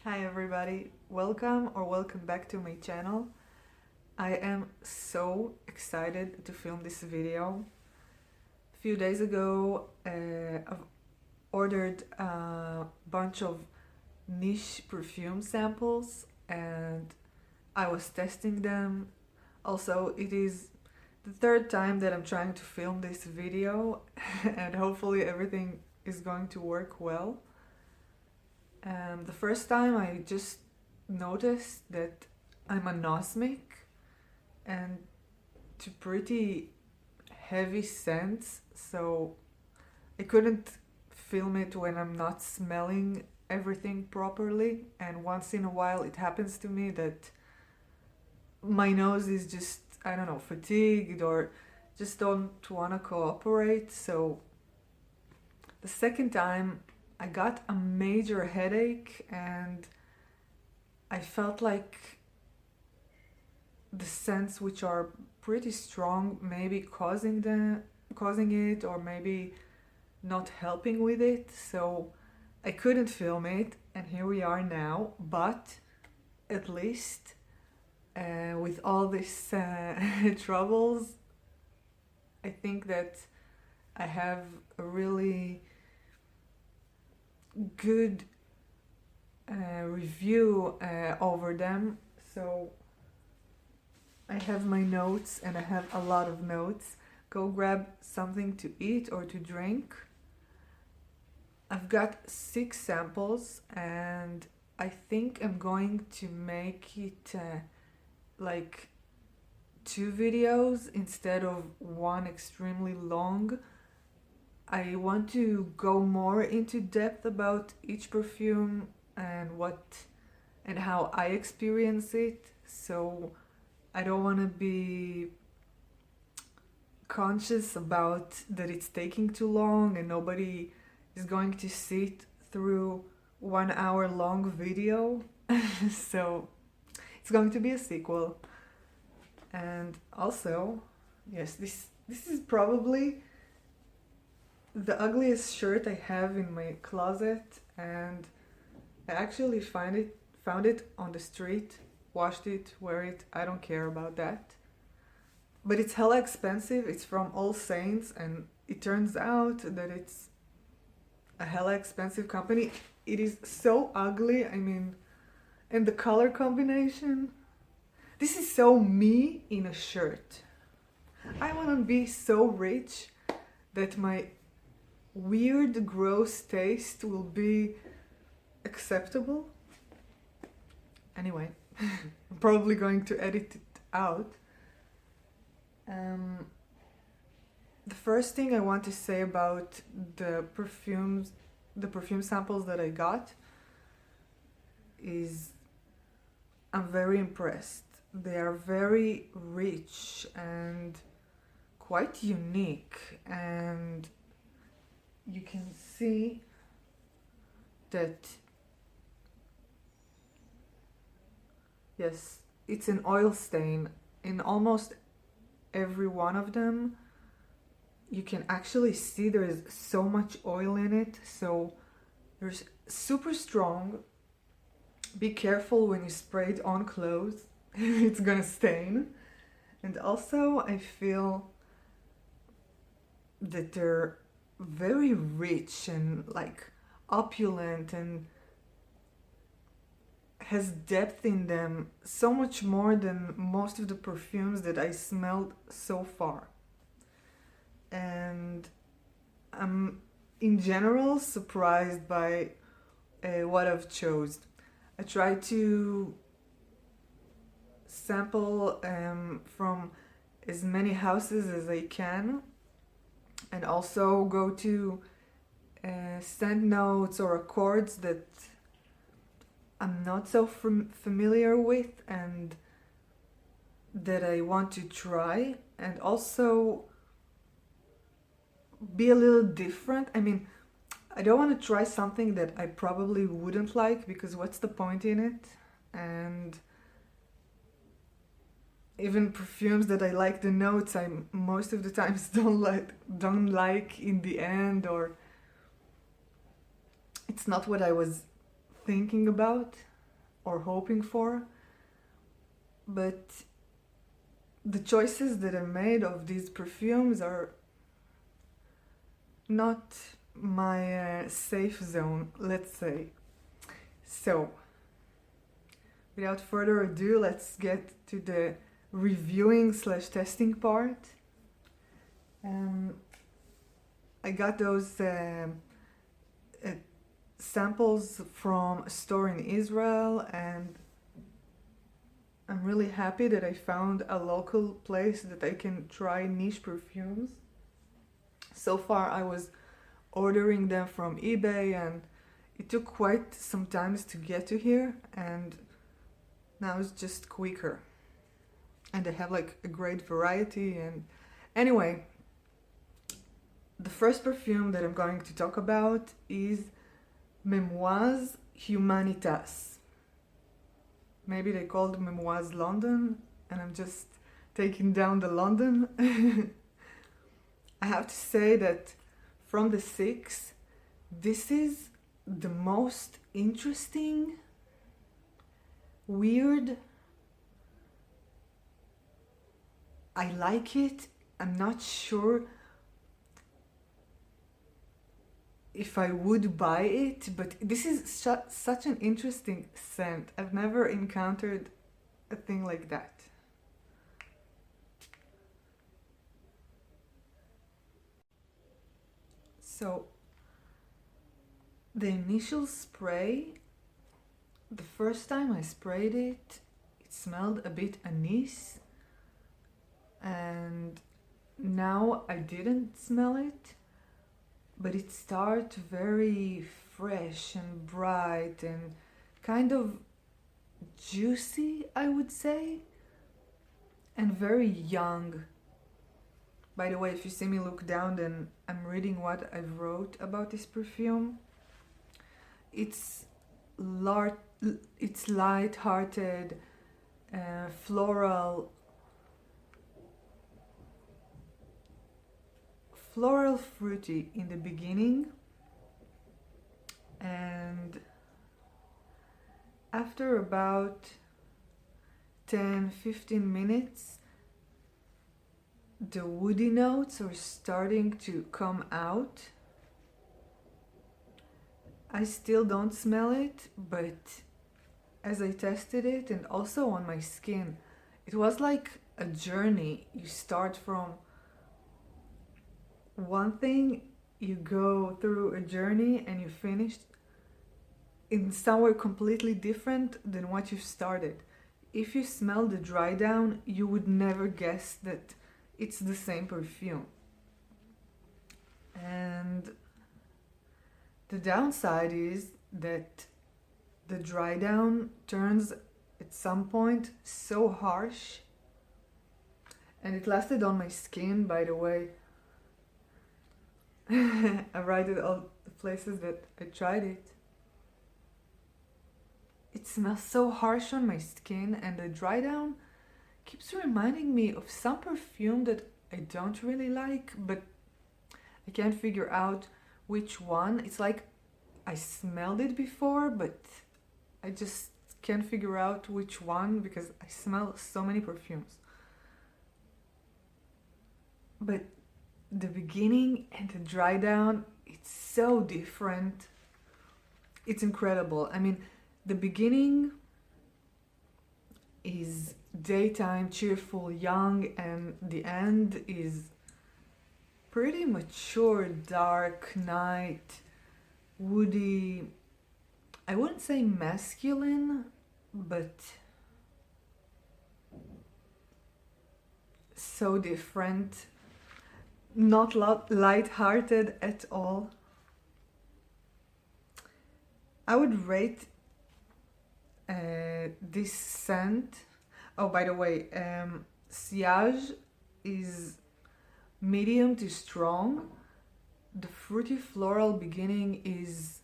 Hi everybody, welcome back to my channel. I am so excited to film this video. A few days ago I've ordered a bunch of niche perfume samples and I was testing them. Also, it is the third time that I'm trying to film this video and hopefully everything is going to work well. The first time I just noticed that I'm anosmic and to pretty heavy scents, so I couldn't film it when I'm not smelling everything properly, and once in a while it happens to me that my nose is just, I don't know, fatigued or just don't want to cooperate. So the second time I got a major headache and I felt like the scents, which are pretty strong, maybe causing it or maybe not helping with it. So I couldn't film it, and here we are now. But at least with all these troubles, I think that I have a really good review over them. So I have my notes, and I have a lot of notes. Go grab something to eat or to drink. I've got 6 samples and I think I'm going to make it like 2 videos instead of one extremely long. I want to go more into depth about each perfume and how I experience it. So I don't want to be conscious about that it's taking too long and nobody is going to sit through 1 hour long video. So it's going to be a sequel. And also, yes, this is probably the ugliest shirt I have in my closet, and I actually found it on the street, washed it, wear it, I don't care about that. But it's hella expensive, it's from All Saints, and it turns out that it's a hella expensive company. It is so ugly, I mean, and the color combination. This is so me in a shirt. I want to be so rich that my weird, gross taste will be acceptable. Anyway, I'm probably going to edit it out. The first thing I want to say about the perfume samples that I got is I'm very impressed. They are very rich and quite unique, and you can see that, yes, it's an oil stain in almost every one of them. You can actually see there is so much oil in it, so there's super strong. Be careful when you spray it on clothes. It's gonna stain. And also I feel that they're very rich and like opulent and has depth in them, so much more than most of the perfumes that I smelled so far. And I'm in general surprised by what I've chosen. I try to sample from as many houses as I can, and also go to scent notes or accords that I'm not so familiar with and that I want to try, and also be a little different. I mean, I don't want to try something that I probably wouldn't like, because what's the point in it? And even perfumes that I like the notes, I most of the times don't like in the end, or it's not what I was thinking about. or hoping for. But the choices that I made of these perfumes are not my safe zone, let's say. So, without further ado, let's get to the reviewing / testing part. I got those samples from a store in Israel, and I'm really happy that I found a local place that I can try niche perfumes. So far I was ordering them from eBay, and it took quite some time to get to here, and now it's just quicker. And they have like a great variety. And anyway, the first perfume that I'm going to talk about is Memoize Humanitas. Maybe they called Memoize London, and I'm just taking down the London. I have to say that from the 6, this is the most interesting, weird. I like it. I'm not sure if I would buy it, but this is such an interesting scent. I've never encountered a thing like that. So, the initial spray, the first time I sprayed it, it smelled a bit anise, and now I didn't smell it, but it started very fresh and bright and kind of juicy, I would say, and very young. By the way, if you see me look down, then I'm reading what I wrote about this perfume. It's light-hearted, floral fruity in the beginning, and after about 10-15 minutes the woody notes are starting to come out. I still don't smell it, but as I tested it, and also on my skin, it was like a journey. You start from one thing, you go through a journey, and you finish in somewhere completely different than what you started. If you smell the dry down, you would never guess that it's the same perfume. And the downside is that the dry down turns at some point so harsh, and it lasted on my skin, by the way. I write it all the places that I tried it. It smells so harsh on my skin, and the dry down keeps reminding me of some perfume that I don't really like, but I can't figure out which one. It's like I smelled it before, but I just can't figure out which one because I smell so many perfumes. But the beginning and the dry down, it's so different. It's incredible. I mean, the beginning is daytime, cheerful, young, and the end is pretty mature, dark night, woody. I wouldn't say masculine, but so different. Not light-hearted at all. I would rate this scent. Oh, by the way, sillage is medium to strong. The fruity floral beginning is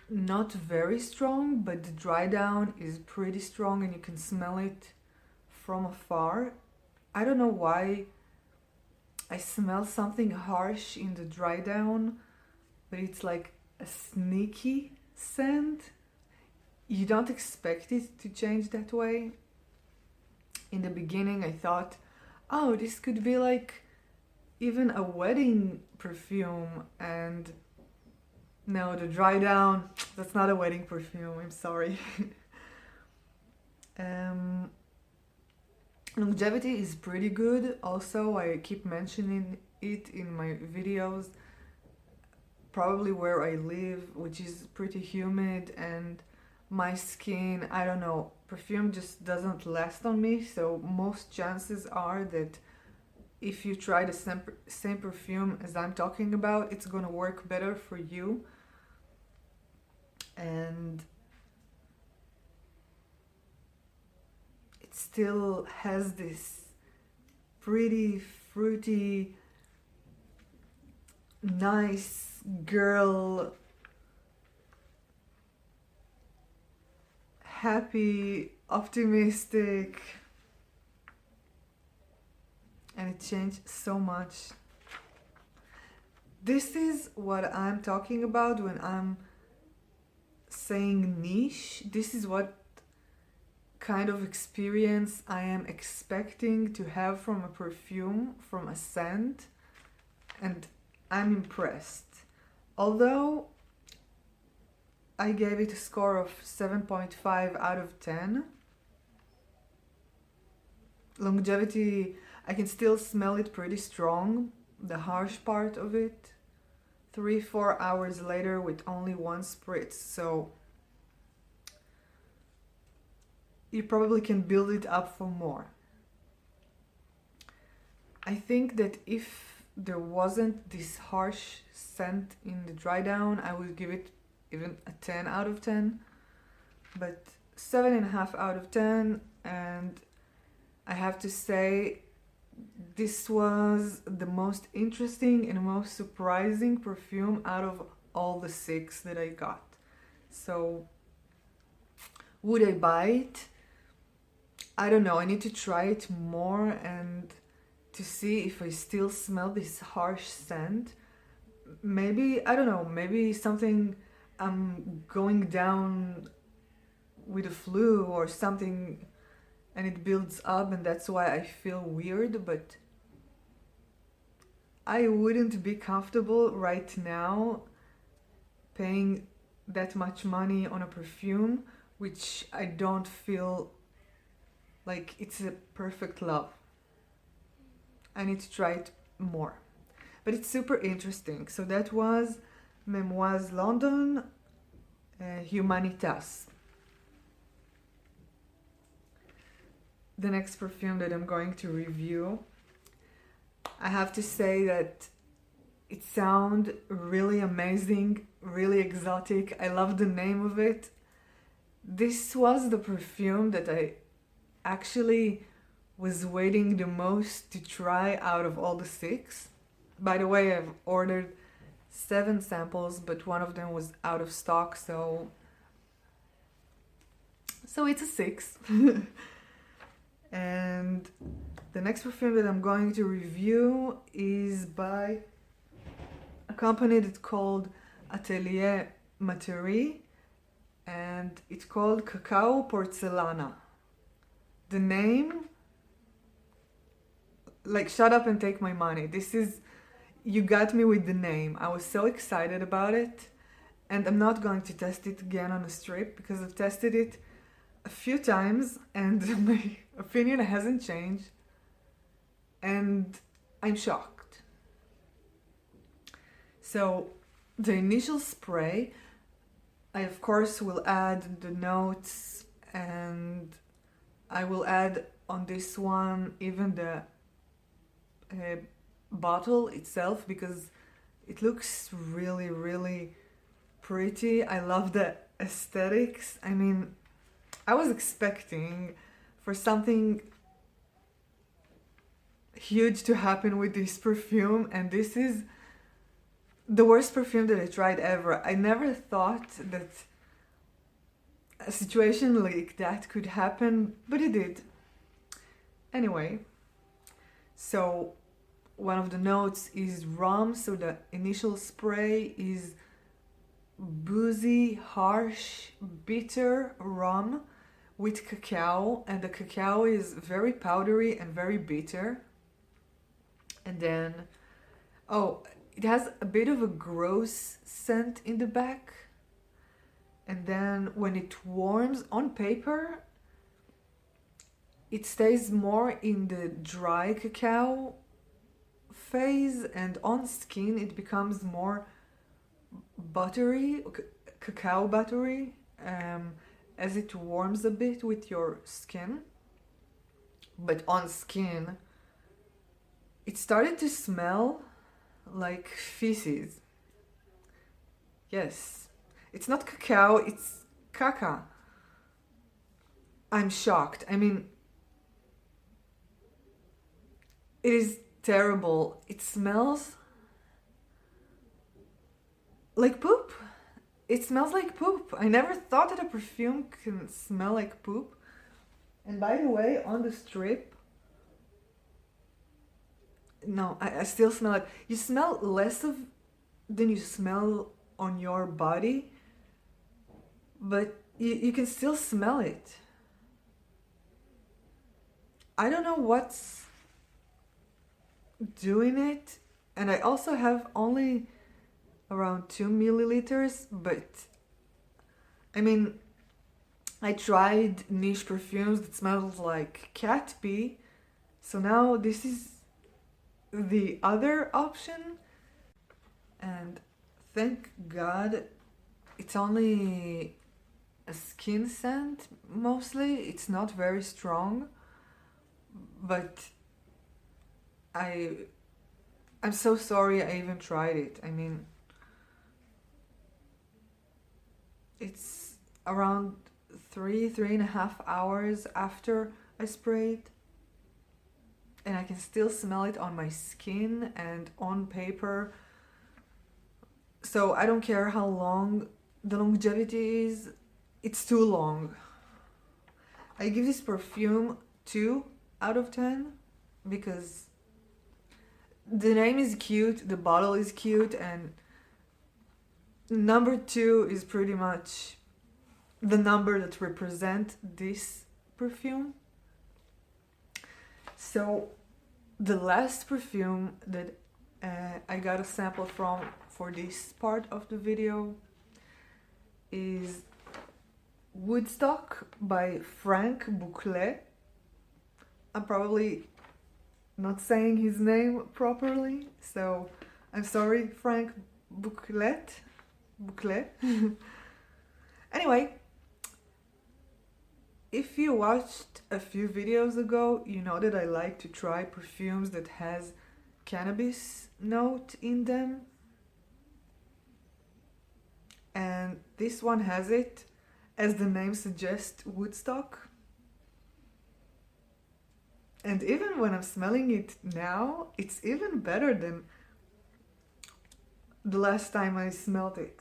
not very strong, but the dry down is pretty strong and you can smell it from afar. I don't know why I smell something harsh in the dry down, but it's like a sneaky scent. you don't expect it to change that way. In the beginning I thought, oh, this could be like even a wedding perfume, and no, the dry down, that's not a wedding perfume, I'm sorry. Longevity is pretty good. Also, I keep mentioning it in my videos, probably where I live, which is pretty humid, and my skin, I don't know, perfume just doesn't last on me, so most chances are that if you try the same perfume as I'm talking about, it's gonna work better for you. And it still has this pretty, fruity, nice girl, happy, optimistic, and it changed so much. This is what I'm talking about when I'm saying niche. This is what kind of experience I am expecting to have from a perfume, from a scent, and I'm impressed. Although I gave it a score of 7.5 out of 10. Longevity, I can still smell it pretty strong, the harsh part of it. 3-4 hours later with only one spritz, so you probably can build it up for more. I think that if there wasn't this harsh scent in the dry down, I would give it even a 10 out of 10, but 7.5 out of 10, and I have to say this was the most interesting and most surprising perfume out of all the 6 that I got. So would I buy it? I don't know, I need to try it more and to see if I still smell this harsh scent. Maybe, I don't know, maybe something, I'm going down with a flu or something and it builds up and that's why I feel weird, but I wouldn't be comfortable right now paying that much money on a perfume which I don't feel like it's a perfect love. I need to try it more, but it's super interesting. So that was Memoize London Humanitas. The next perfume that I'm going to review, I have to say that it sounds really amazing, really exotic. I love the name of it. This was the perfume that I actually was waiting the most to try out of all the 6. By the way, I've ordered 7 samples, but one of them was out of stock, so it's a 6. And the next perfume that I'm going to review is by a company that's called Atelier Materi, and it's called Cacao Porcelana. The name, like, shut up and take my money. This is, you got me with the name. I was so excited about it, and I'm not going to test it again on a strip because I've tested it a few times and my opinion hasn't changed, and I'm shocked. So the initial spray, I of course will add the notes, and I will add on this one even the bottle itself because it looks really, really pretty. I love the aesthetics. I mean, I was expecting for something huge to happen with this perfume, and this is the worst perfume that I tried ever. I never thought that a situation like that could happen, but it did. Anyway, so one of the notes is rum, so the initial spray is boozy, harsh, bitter rum with cacao, and the cacao is very powdery and very bitter. And then, oh, it has a bit of a gross scent in the back. And then when it warms on paper, it stays more in the dry cacao phase, and on skin it becomes more buttery, cacao buttery, as it warms a bit with your skin. But on skin, it started to smell like feces. Yes, it's not cacao, it's caca. I'm shocked. I mean, it is terrible. It smells like poop. It smells like poop. I never thought that a perfume can smell like poop. And by the way, on the strip, no, I still smell it. You smell less of than you smell on your body, but you can still smell it. I don't know what's doing it, and I also have only around 2 milliliters, but I mean, I tried niche perfumes that smells like cat pee, so now this is the other option, and thank God it's only a skin scent mostly. It's not very strong, but I'm so sorry I even tried it. I mean, it's around 3.5 hours after I sprayed, and I can still smell it on my skin and on paper. So I don't care how long the longevity is, it's too long. I give this perfume 2 out of 10 because the name is cute, the bottle is cute, and number 2 is pretty much the number that represents this perfume. So the last perfume that I got a sample from for this part of the video is Woodstock by Franck Boclet. I'm probably not saying his name properly, so I'm sorry, Franck Boclet. Anyway, if you watched a few videos ago, you know that I like to try perfumes that has cannabis note in them. And this one has it, as the name suggests, Woodstock. And even when I'm smelling it now, it's even better than the last time I smelled it.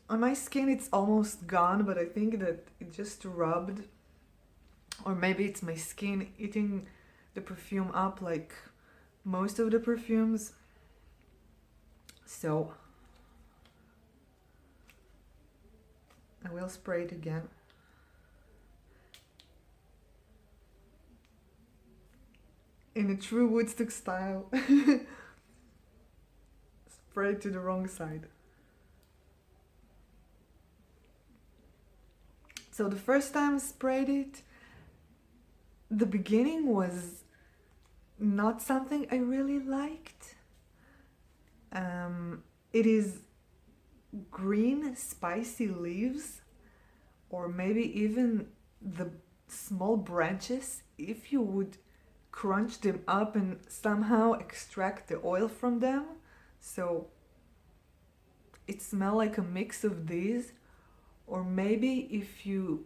On my skin it's almost gone, but I think that it just rubbed, or maybe it's my skin eating the perfume up like most of the perfumes. So I will spray it again. In a true Woodstock style. Spray it to the wrong side. So the first time I sprayed it, the beginning was not something I really liked. It is green spicy leaves, or maybe even the small branches, if you would crunch them up and somehow extract the oil from them. So it smells like a mix of these. Or maybe if you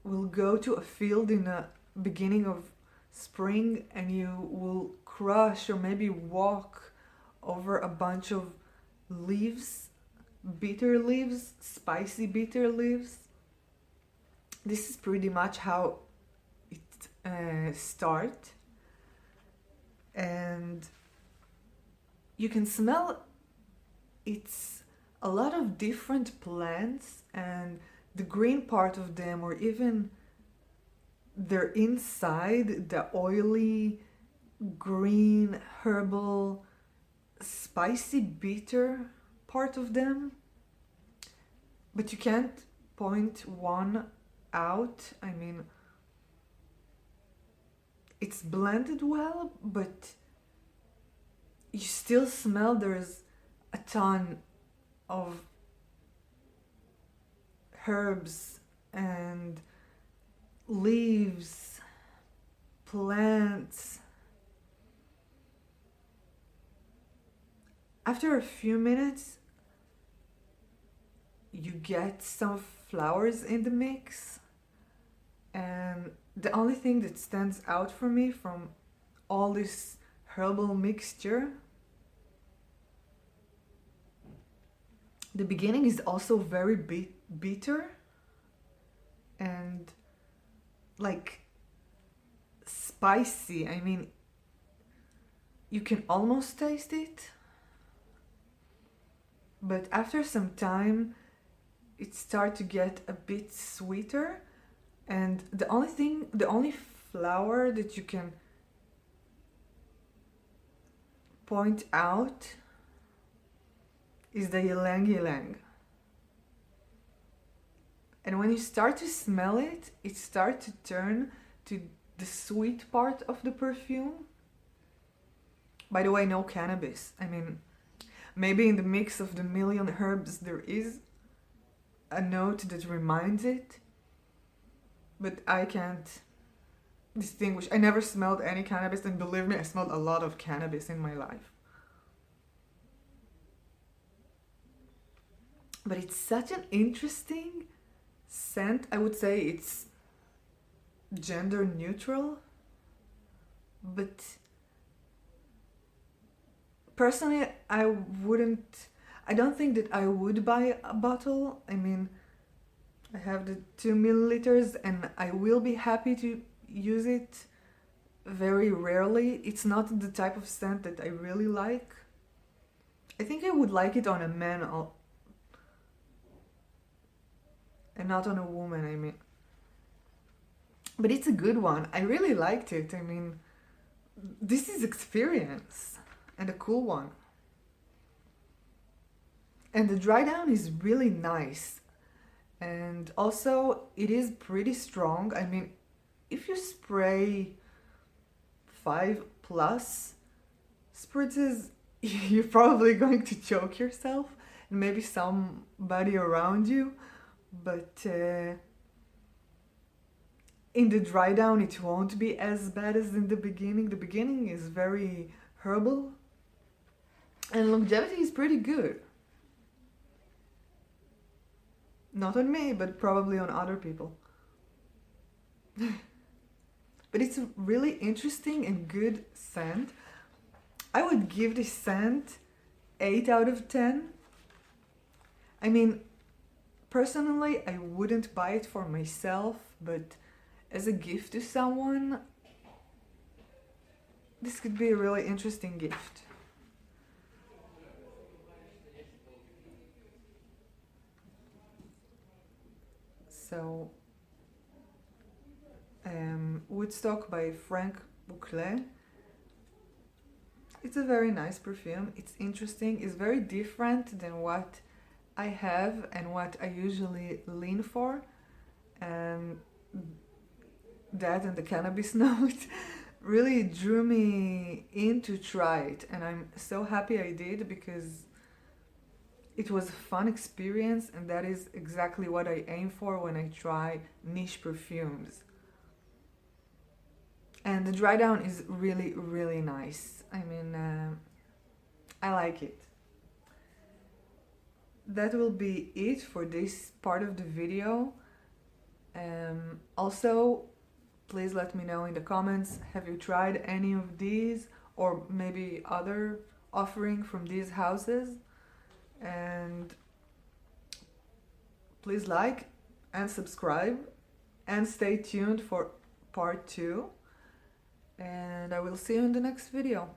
will go to a field in the beginning of spring and you will crush or maybe walk over a bunch of leaves, bitter leaves, spicy bitter leaves. This is pretty much how it starts. And you can smell it's a lot of different plants, and the green part of them, or even their inside, the oily, green, herbal, spicy, bitter part of them. But you can't point one out. I mean, it's blended well, but you still smell there's a ton of herbs and leaves, plants. After a few minutes, you get some flowers in the mix, and the only thing that stands out for me from all this herbal mixture, the beginning is also very bitter and like spicy. I mean, you can almost taste it, but after some time it starts to get a bit sweeter, and the only flower that you can point out is the ylang ylang. And when you start to smell it, it starts to turn to the sweet part of the perfume. By the way, no cannabis. I mean, maybe in the mix of the million herbs there is a note that reminds it, but I can't distinguish. I never smelled any cannabis, and believe me, I smelled a lot of cannabis in my life. But it's such an interesting scent. I would say it's gender neutral, but personally I don't think that I would buy a bottle. I mean, I have the 2 milliliters and I will be happy to use it very rarely. It's not the type of scent that I really like. I think I would like it on a man and not on a woman, I mean. But it's a good one. I really liked it. I mean, this is experience, and a cool one. And the dry down is really nice. And also, it is pretty strong. I mean, if you spray 5+ spritzes, you're probably going to choke yourself, and maybe somebody around you. But in the dry down, it won't be as bad as in the beginning. The beginning is very herbal, and longevity is pretty good. Not on me, but probably on other people. But it's a really interesting and good scent. I would give this scent 8 out of 10. I mean, personally, I wouldn't buy it for myself, but as a gift to someone, this could be a really interesting gift. So, Woodstock by Franck Boclet. It's a very nice perfume. It's interesting. It's very different than what I have and what I usually lean for. And that and the cannabis note really drew me in to try it. And I'm so happy I did, because it was a fun experience, and that is exactly what I aim for when I try niche perfumes. And the dry down is really, really nice. I mean, I like it. That will be it for this part of the video. Also, please let me know in the comments, have you tried any of these, or maybe other offering from these houses? And please like and subscribe and stay tuned for part 2, and I will see you in the next video.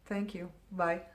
Thank you. Bye.